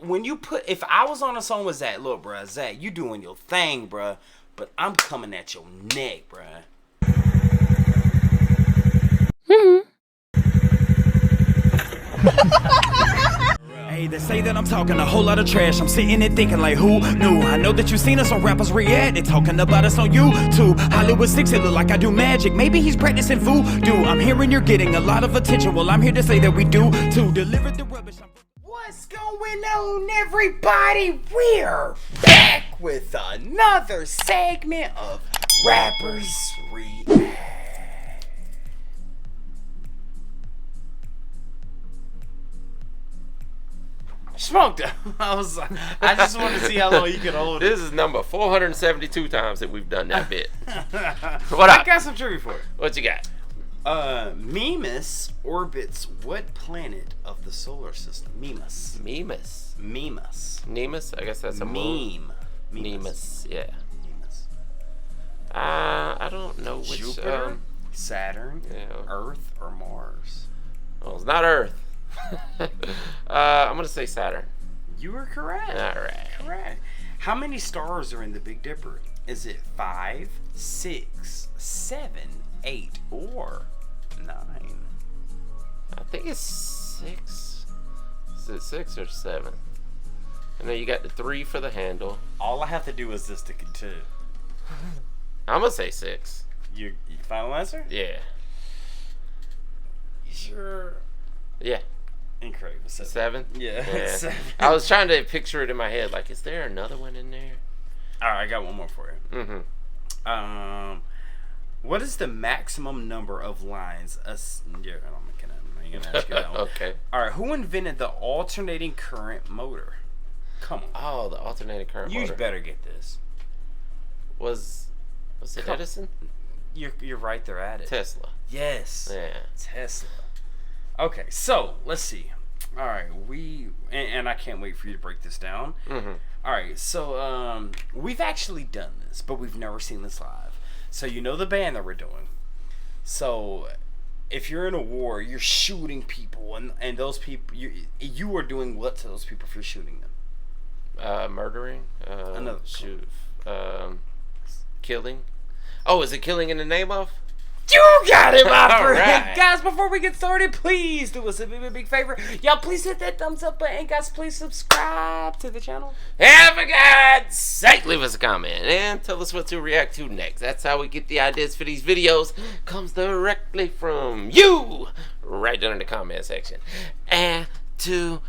when you put, if I was on a song with Zach, look, bruh, Zach, you doing your thing, bruh, but I'm coming at your neck, bruh. Hey, they say that I'm talking a whole lot of trash. I'm sitting and thinking like, who knew? I know that you seen us on Rappers React. They talking about us on YouTube. Hollywood 6, it look like I do magic. Maybe he's practicing voodoo. I'm hearing you're getting a lot of attention. Well, I'm here to say that we do to deliver the rubbish. What's going on, everybody? We're back with another segment of Rappers React. Smoked it. I just want to see how long you can hold it. This is number 472 times that we've done that bit. What up? I got some trivia for it. What you got? Mimas orbits what planet of the solar system? Mimas. Nemus? I guess that's a moon. Nemus, yeah. Mimas. I don't know which. Jupiter, Saturn, yeah. Earth, or Mars? Well, it's not Earth. I'm gonna say Saturn. You were correct. All right. Correct. How many stars are in the Big Dipper? Is it 5, 6, 7, 8, or 9? I think it's 6. Is it 6 or 7? And then you got the 3 for the handle. All I have to do is this to continue. I'm gonna say 6. You final answer? Yeah. Sure. Yeah. Incorrect. 7? Yeah. 7. I was trying to picture it in my head. Like, is there another one in there? All right, I got one more for you. Mm-hmm. What is the maximum number of lines? I ain't gonna ask you that one. Okay. All right. Who invented the alternating current motor? Come on. Oh, the alternating current motor. You better get this. Was it Edison? You're right there at it. Tesla. Yes. Yeah. Tesla. Okay, so let's see. All right, and I can't wait for you to break this down. Mm-hmm. All right, so we've actually done this, but we've never seen this live. So you know the band that we're doing. So if you're in a war, you're shooting people, and those people, you are doing what to those people if you're shooting them? Murdering. Another Killing. Oh, is it killing in the name of? You got it, my friend. Right. Guys, before we get started, please do us a big favor. Y'all, please hit that thumbs up button. Guys, please subscribe to the channel. And for God's sake, leave us a comment and tell us what to react to next. That's how we get the ideas for these videos. Comes directly from you, right down in the comment section. And today,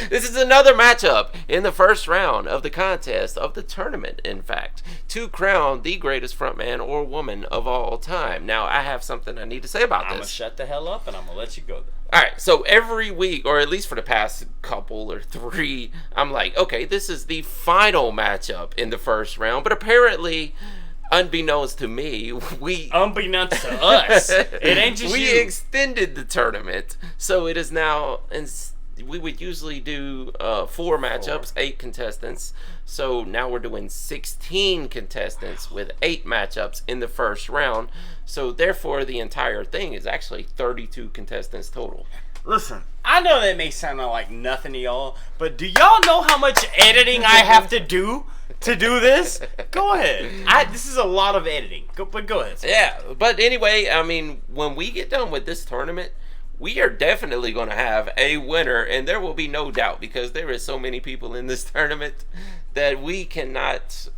this is another matchup in the first round of the contest of the tournament, in fact, to crown the greatest frontman or woman of all time. Now, I have something I need to say about this. I'm going to shut the hell up and I'm going to let you go there. Alright, so every week, or at least for the past couple or 3, I'm like, okay, this is the final matchup in the first round, but apparently, unbeknownst to me, unbeknownst to us, it ain't just we you. extended the tournament, so it is now, we would usually do 4 matchups, 8 contestants, so now we're doing 16 contestants with 8 matchups in the first round, so therefore the entire thing is actually 32 contestants total. Listen, I know that may sound like nothing to y'all, but do y'all know how much editing I have to do this? Go ahead. This is a lot of editing. Go ahead. Yeah, but anyway, I mean, when we get done with this tournament, we are definitely going to have a winner, and there will be no doubt, because there is so many people in this tournament that we cannot,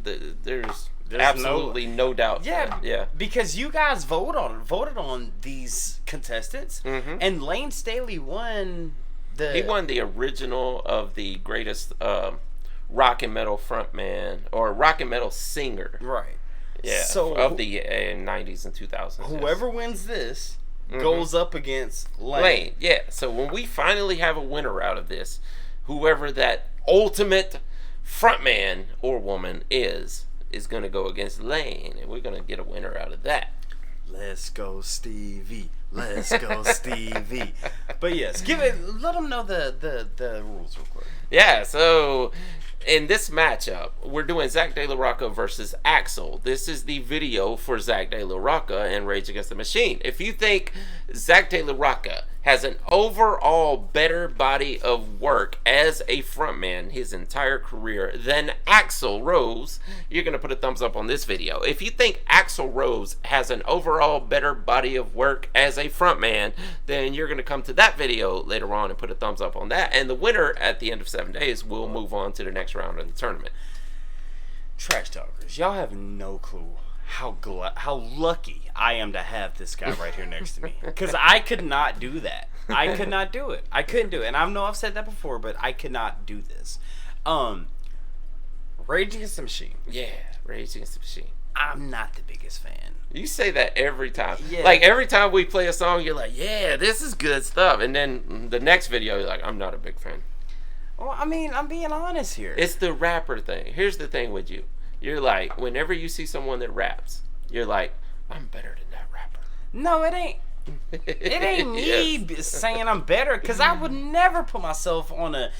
there's absolutely no doubt. Yeah, because you guys voted on these contestants, and Lane Staley won He won the original of the greatest rock and metal frontman, or rock and metal singer. Right. Yeah, so of the 90s and 2000s. Whoever wins this goes up against Lane. Yeah, so when we finally have a winner out of this, whoever that ultimate frontman or woman is going to go against Lane, and we're going to get a winner out of that. Let's go, Stevie. Let's go, Stevie. But yes, let them know the rules real quick. Yeah, so in this matchup, we're doing Zach De La Rocca versus Axel. This is the video for Zach De La Rocca and Rage Against the Machine. If you think Zach De La Rocca has an overall better body of work as a frontman his entire career than Axl Rose, you're going to put a thumbs up on this video. If you think Axl Rose has an overall better body of work as a frontman, then you're going to come to that video later on and put a thumbs up on that. And the winner at the end of 7 days will move on to the next round of the tournament. Trash talkers, y'all have no clue how lucky I am to have this guy right here next to me. Because I could not do that. I could not do it. I couldn't do it. And I know I've said that before, but I could not do this. Rage Against the Machine. Yeah, Rage Against the Machine. I'm not the biggest fan. You say that every time. Yeah. Like, every time we play a song, you're like, yeah, this is good stuff. And then the next video, you're like, I'm not a big fan. Well, I mean, I'm being honest here. It's the rapper thing. Here's the thing with you. You're like, whenever you see someone that raps, you're like, I'm better than that rapper. No, it ain't. It ain't me saying I'm better, because I would never put myself on a,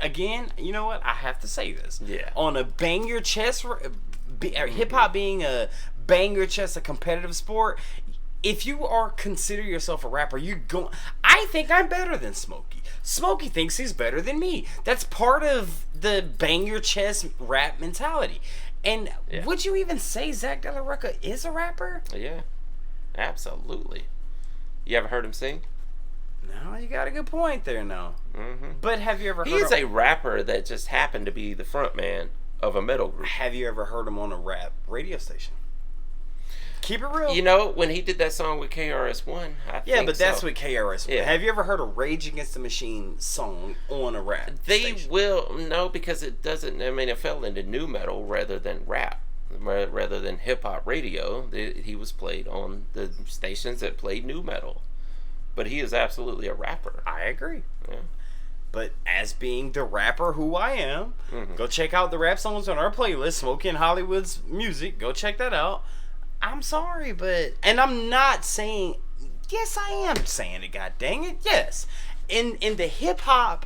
again, you know what, I have to say this. Yeah. On a bang your chest, hip-hop being a bang your chest, a competitive sport, if you are consider yourself a rapper, I think I'm better than Smokey. Smokey thinks he's better than me. That's part of the bang your chest rap mentality. And would you even say Zach De La Rocca is a rapper? Yeah, absolutely. You ever heard him sing? No, you got a good point there, no. Mm-hmm. But have you ever heard He's a rapper that just happened to be the front man of a metal group. Have you ever heard him on a rap radio station? Keep it real. You know, when he did that song with KRS-One, I think but that's so. with KRS-One. Yeah. Have you ever heard a Rage Against the Machine song on a rap station? No, because it doesn't, I mean, it fell into nu metal rather than rap, rather than hip-hop radio. He was played on the stations that played nu metal. But he is absolutely a rapper. I agree. Yeah. But as being the rapper who I am, go check out the rap songs on our playlist, Smokey and Hollywood's music. Go check that out. I'm sorry, but... And I'm not saying... Yes, I am saying it, god dang it. Yes. In the hip-hop...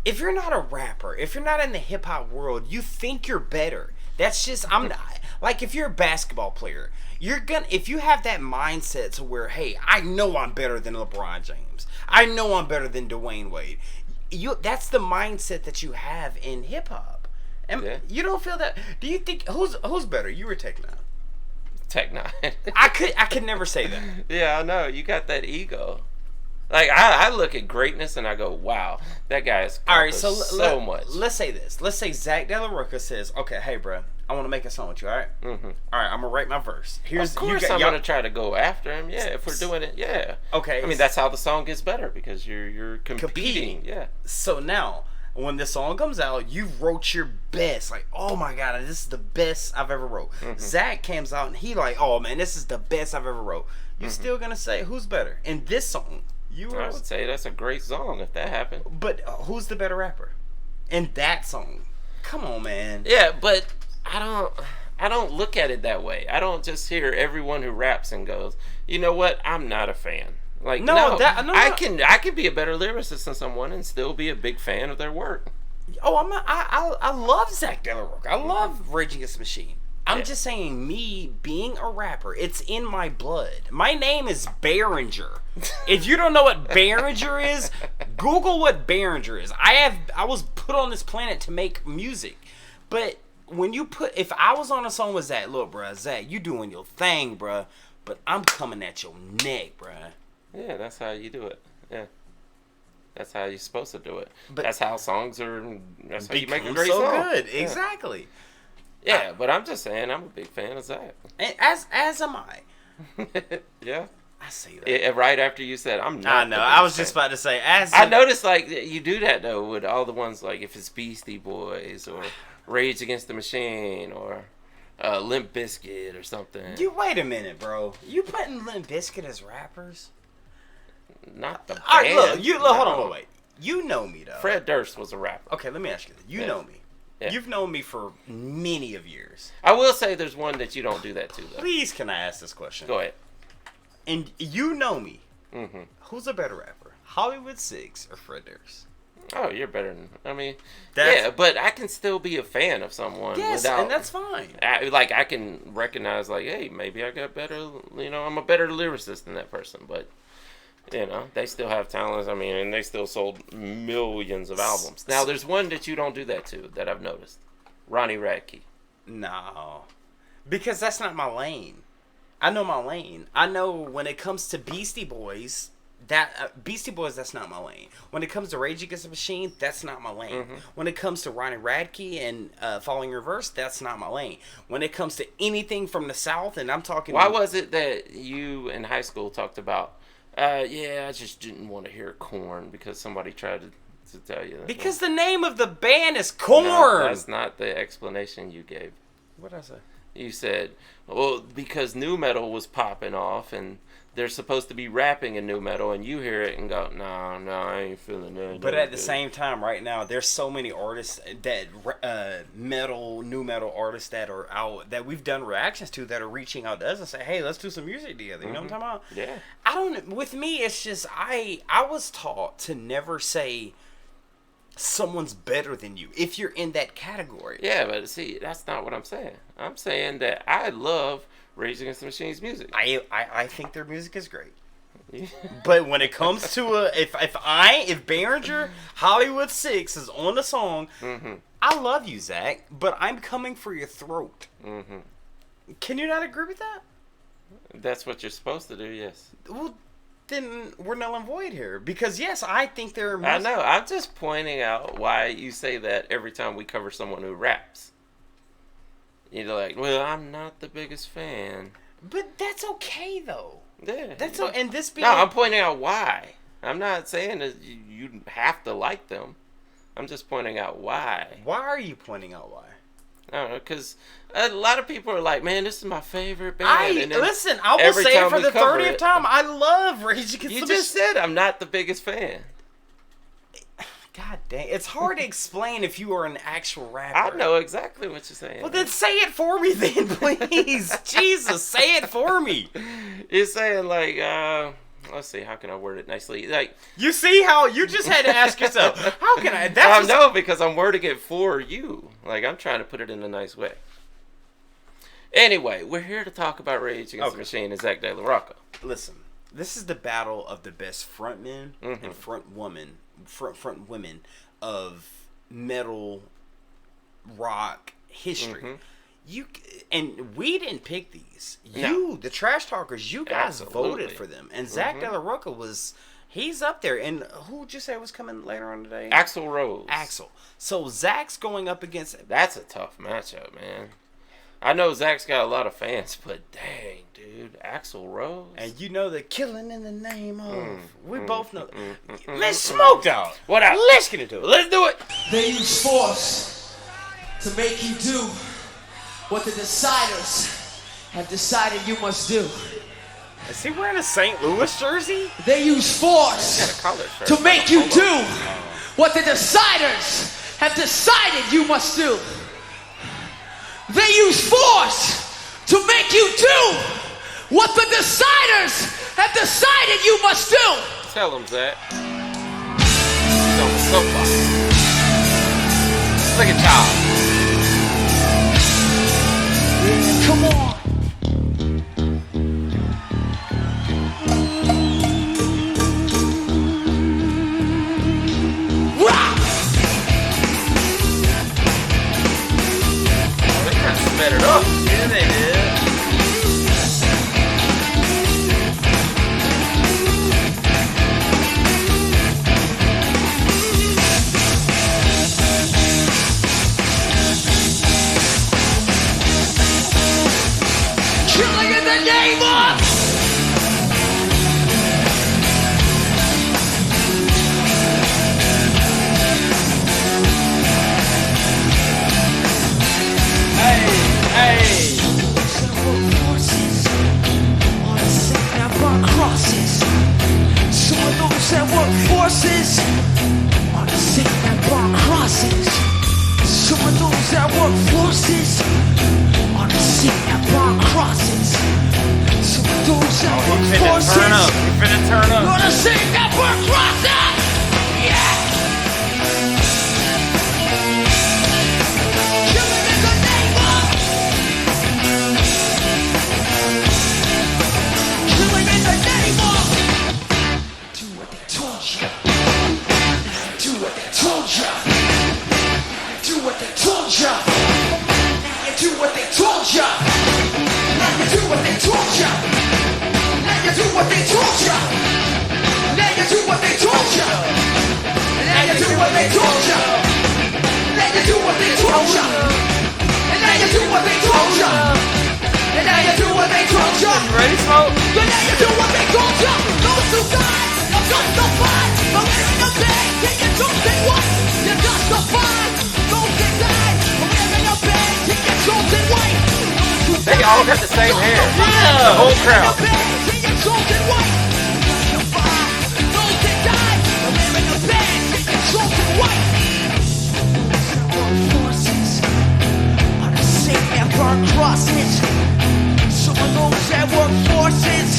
If you're not a rapper, if you're not in the hip-hop world, you think you're better. That's just... I'm not... Like, if you're a basketball player, you're gonna... If you have that mindset to where, hey, I know I'm better than LeBron James. I know I'm better than Dwayne Wade. That's the mindset that you have in hip-hop. And you don't feel that... Do you think... Who's better? You or Tech Nine? Tech Nine. I could never say that. Yeah, I know. You got that ego. Like, I look at greatness and I go, wow, that guy is so much. Let's say this. Let's say Zach De La Rocca says, okay, hey, bro, I want to make a song with you, all right? Mm-hmm. All right, I'm going to write my verse. Of course I'm going to try to go after him, yeah, if we're doing it, yeah. Okay. I mean, that's how the song gets better, because you're competing. Yeah. So now... When the song comes out, you wrote your best. Like, oh my god, this is the best I've ever wrote. Zach comes out and he like, oh man, this is the best I've ever wrote. You still gonna say who's better in this song? I would say that's a great song if that happened. But who's the better rapper in that song? Come on, man. Yeah, but I don't look at it that way. I don't just hear everyone who raps and goes, you know what? I'm not a fan. Like, I can be a better lyricist than someone and still be a big fan of their work. Oh, I love Zach De La Rocca. I love Rage Against the Machine. I'm just saying, me being a rapper, it's in my blood. My name is Behringer. If you don't know what Behringer is, Google what Behringer is. I was put on this planet to make music, but if I was on a song with Zach, look, bruh, Zach, you doing your thing, bruh, but I'm coming at your neck, bruh. Yeah, that's how you do it. Yeah. That's how you're supposed to do it. But that's how songs are. That's how you make a great song. Good. Yeah. Exactly. Yeah, but I'm just saying, I'm a big fan of Zach. And as am I. Yeah. I say that. Right after you said, I'm not. I know. I was just about to say, I noticed, like, you do that, though, with all the ones, like, if it's Beastie Boys or Rage Against the Machine or Limp Bizkit or something. Wait a minute, bro. You putting Limp Bizkit as rappers? Not the band. All right, look, hold on, wait. You know me, though. Fred Durst was a rapper. Okay, let me ask you this. You know me. Yeah. You've known me for many of years. I will say there's one that you don't do that to, though. Please, can I ask this question? Go ahead. And you know me. Mm-hmm. Who's a better rapper, Hollywood 6 or Fred Durst? Oh, you're better than... I mean, yeah, but I can still be a fan of someone without... and that's fine. I can recognize, like, hey, maybe I got better... I'm a better lyricist than that person, but... You know, they still have talents. I mean, and they still sold millions of albums. Now, there's one that you don't do that to that I've noticed. Ronnie Radke. No. Because that's not my lane. I know my lane. I know when it comes to Beastie Boys, that's not my lane. When it comes to Rage Against the Machine, that's not my lane. When it comes to Ronnie Radke and Falling Reverse, that's not my lane. When it comes to anything from the South, and I'm talking... Why was it that you in high school talked about, I just didn't want to hear Korn because somebody tried to tell you that? Because the name of the band is Korn! No, that's not the explanation you gave. What did I say? You said, well, because nu metal was popping off and they're supposed to be rapping in nu metal, and you hear it and go, no, I ain't feeling that. But at the same time, right now, there's so many artists that nu metal artists that are out that we've done reactions to that are reaching out to us and say, hey, let's do some music together. You know what I'm talking about? Yeah. With me, it's just, I was taught to never say someone's better than you if you're in that category. Yeah, but see, that's not what I'm saying. I'm saying that I love Rage Against the Machine's music. I think their music is great. But when it comes to if Behringer Hollywood 6 is on the song, I love you, Zach, but I'm coming for your throat. Can you not agree with that? That's what you're supposed to do, yes. Well, then we're null and void here. Because, yes, I think there are... I know. I'm just pointing out why you say that every time we cover someone who raps. You're like, well, I'm not the biggest fan. But that's okay, though. Yeah. And this being... No, I'm pointing out why. I'm not saying that you have to like them. I'm just pointing out why. Why are you pointing out why? I don't know, because a lot of people are like, man, this is my favorite band. Listen, I will say it for the 30th time. I love Rage Against the Machine. You just said I'm not the biggest fan. God dang. It's hard to explain if you are an actual rapper. I know exactly what you're saying. Well, then say it for me then, please. Jesus, say it for me. You're saying, like, let's see, how can I word it nicely? Like, you see how you just had to ask yourself, how can I? No, because I'm wording it for you. Like, I'm trying to put it in a nice way. Anyway, we're here to talk about Rage Against the Machine and Zach De La Rocca. Listen, this is the battle of the best frontmen and front women of metal rock history. We didn't pick these. The trash talkers, you guys voted for them, and Zach De La Rocca he's up there. And who would you say was coming later on today? Axl Rose. So Zach's going up against. That's a tough matchup, man. I know Zach's got a lot of fans, but dang, dude, Axl Rose. And you know the killing in the name of. We both know. Let's smoke, dog. What up? Let's get into it. Let's do it. They use force to make you do what the deciders have decided you must do. Is he wearing a St. Louis jersey? They use force to make you do what the deciders have decided you must do. They use force to make you do what the deciders have decided you must do. Tell them, Zach. He's on the soapbox. Look at y'all. Come on. Sped it up. Yeah, they did. Killing in the name of. Hey. Forces on the same that burn crosses. Some of those that work forces on the same that burn crosses. Some of those that work forces on the same that burn crosses. Some of those that work forces Turn up. on the same that burn crosses. Yeah. Killing in the name of. Killing in the name of. told ya. And now you do what they told ya. And now you do what they told ya. You ready, Smoke? And now you do what they told ya. Those who died, are justified. But wearing a bag, take your chosen one. You're justified. Those that died, but wearing a bag, take your chosen white. They all got the same hair. Yeah. The whole crowd. Take your chosen white. Justified. Those that died, but wearing a bag, take your chosen white. Forces on the sick and burn crosses. Some of those that work forces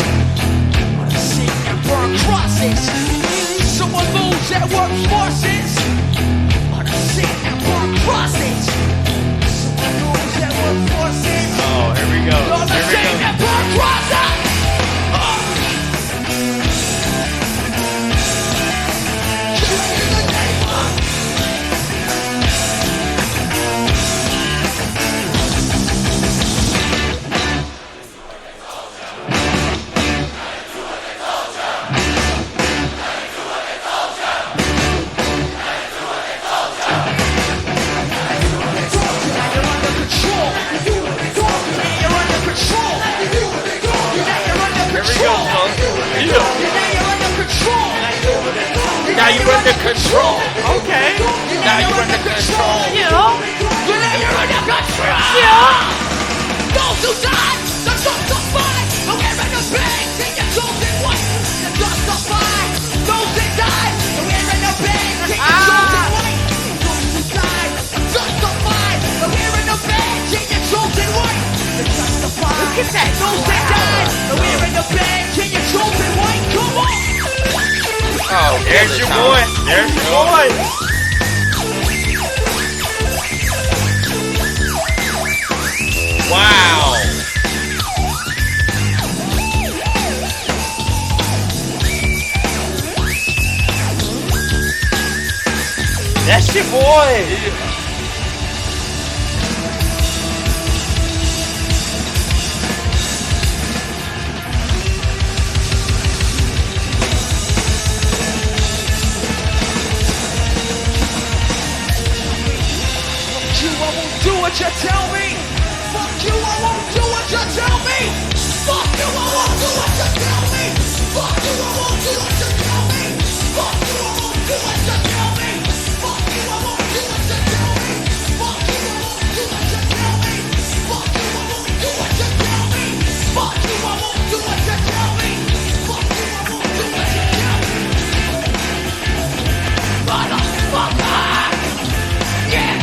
on the sick and burn crosses. Some of those that work forces on the sick and burn crosses. Some of those that work forces Oh, here we go. on the Here we sick go. and burn crosses. Now you're under control. Okay. Now you're under control. You're under control. Yeah. Those who died, they're justified. But wearing a bag, take your chosen one. They're justified. Those that died, they're wearing a bag, take your chosen one. Those who died, justified. But wearing a bag, take your chosen one. They're justified. Look at that. Those that died, they're wearing a bag, take your chosen one. Come on. Oh, There's your boy. There's your boy. Wow. That's your boy. Do what you tell me. Fuck you, I won't do what you tell me. Fuck you, I won't do what you tell me. Fuck you, I won't do what you tell me. Fuck you, I won't do what you tell me. Fuck you, I won't do what you tell me. Fuck you, I won't do what you tell me. Fuck you, I won't do what you tell me. Fuck you, I won't do what you tell me. Fuck you, I won't do what you tell me. Motherfucker! Yeah!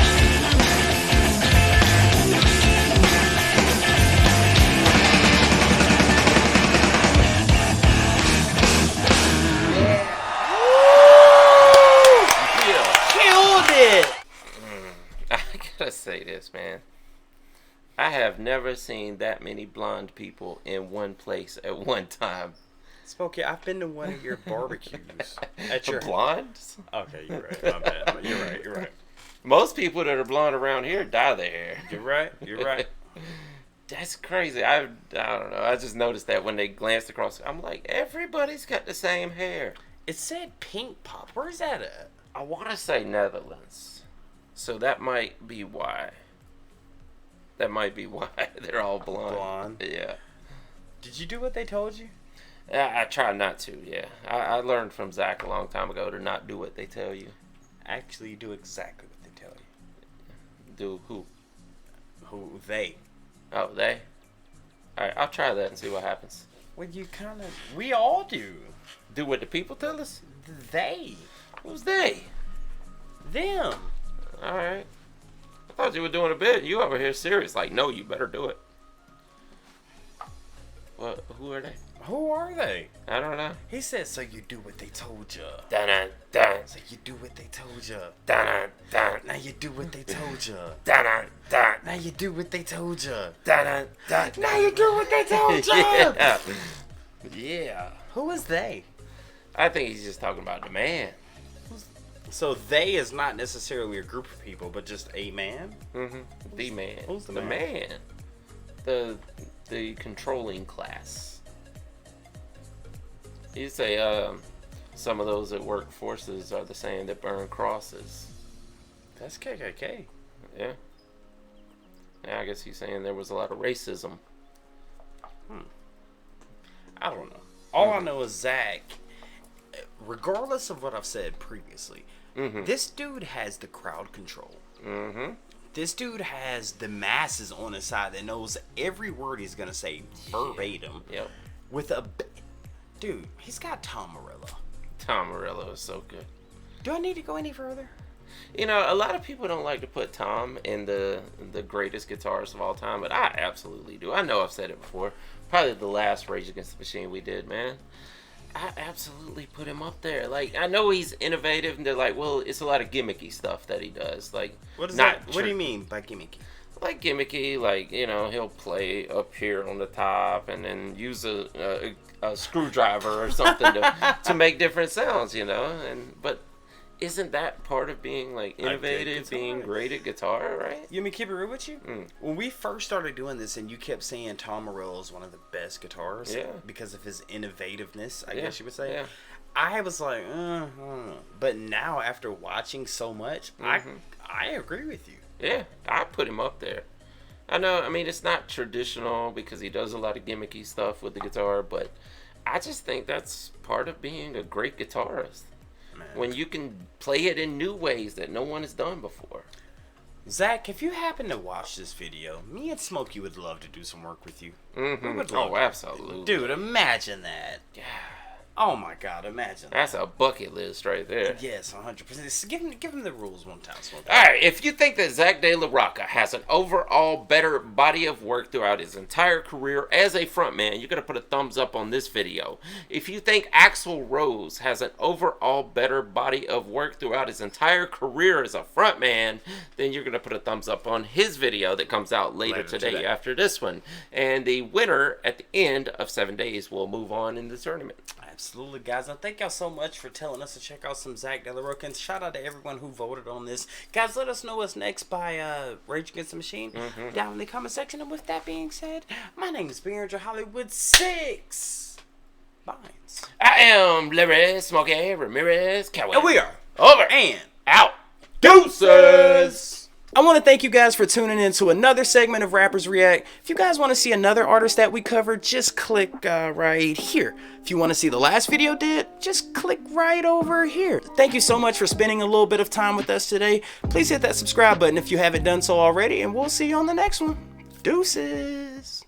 I gotta say this, man. I have never seen that many blonde people in one place at one time. Smokey, I've been to one of your barbecues. At your Blondes? Okay, you're right. My bad. You're right. You're right. Most people that are blonde around here dye their hair. You're right. You're right. That's crazy. I don't know. I just noticed that when they glanced across, I'm like, everybody's got the same hair. It said pink pop. Where's that at? I want to say Netherlands. So that might be why. That might be why they're all blonde. Blonde. Yeah. Did you do what they told you? I try not to, yeah. I learned from Zach a long time ago to not do what they tell you. Actually, do exactly what they tell you. Do who? Who? They. Oh, they? Alright, I'll try that and see what happens. Well, you kind of... We all do. Do what the people tell us? They. Who's they? Them. Alright. I thought you were doing a bit. You over here serious. Like, no, you better do it. What? Who are they? Who are they? I don't know. He said, so you do what they told you. Dun dun So you do what they told you. dun dun Now you do what they told you. dun dun Now you do what they told you. dun dun. Now you do what they told you. Yeah. Yeah. Who is they? I think he's just talking about the man. So they is not necessarily a group of people, but just a man? Mm-hmm. The man. Who's the the man? man? The controlling class. You say some of those that work forces are the same that burn crosses. That's KKK. Yeah. Yeah, I guess he's saying there was a lot of racism. I don't know. All I know is Zach, regardless of what I've said previously, this dude has the crowd control. This dude has the masses on his side that knows every word he's gonna say verbatim. Yep. With a dude, he's got Tom Morello. Tom Morello is so good. Do I need to go any further? You know, a lot of people don't like to put Tom in the greatest guitarist of all time, but I absolutely do. I know I've said it before. Probably the last Rage Against the Machine we did, man. I absolutely put him up there. Like, I know he's innovative, and they're like, well, it's a lot of gimmicky stuff that he does. Like, What is that? What do you mean by gimmicky? Like gimmicky, like, you know, he'll play up here on the top and then use a screwdriver or something to make different sounds, you know. But isn't that part of being like innovative, being great at guitar, right? You want me to keep it real with you? When we first started doing this, and you kept saying Tom Morello is one of the best guitarists, because of his innovativeness, I guess you would say. I was like, I don't know. But now, after watching so much, I agree with you. Yeah, I put him up there. I know, I mean, it's not traditional because he does a lot of gimmicky stuff with the guitar, but I just think that's part of being a great guitarist. Man. When you can play it in new ways that no one has done before. Zach, if you happen to watch this video, me and Smokey would love to do some work with you. Oh, absolutely. Dude, imagine that. Yeah. Oh my God, imagine That's a bucket list right there. Yes, 100%. Give him the rules one time. Alright, if you think that Zach De La Rocca has an overall better body of work throughout his entire career as a frontman, you're going to put a thumbs up on this video. If you think Axl Rose has an overall better body of work throughout his entire career as a frontman, then you're going to put a thumbs up on his video that comes out later today after this one. And the winner at the end of 7 days will move on in the tournament. Absolutely, guys. And thank y'all so much for telling us to check out some Zach De La Rocca. And shout out to everyone who voted on this. Guys, let us know what's next by Rage Against the Machine down in the comment section. And with that being said, my name is Hollywood 6 Binds. I am Larry Smokey Ramirez Cowell. And we are over and out. Deuces! I want to thank you guys for tuning in to another segment of Rappers React. If you guys want to see another artist that we covered, just click right here. If you want to see the last video did, just click right over here. Thank you so much for spending a little bit of time with us today. Please hit that subscribe button if you haven't done so already, and we'll see you on the next one. Deuces!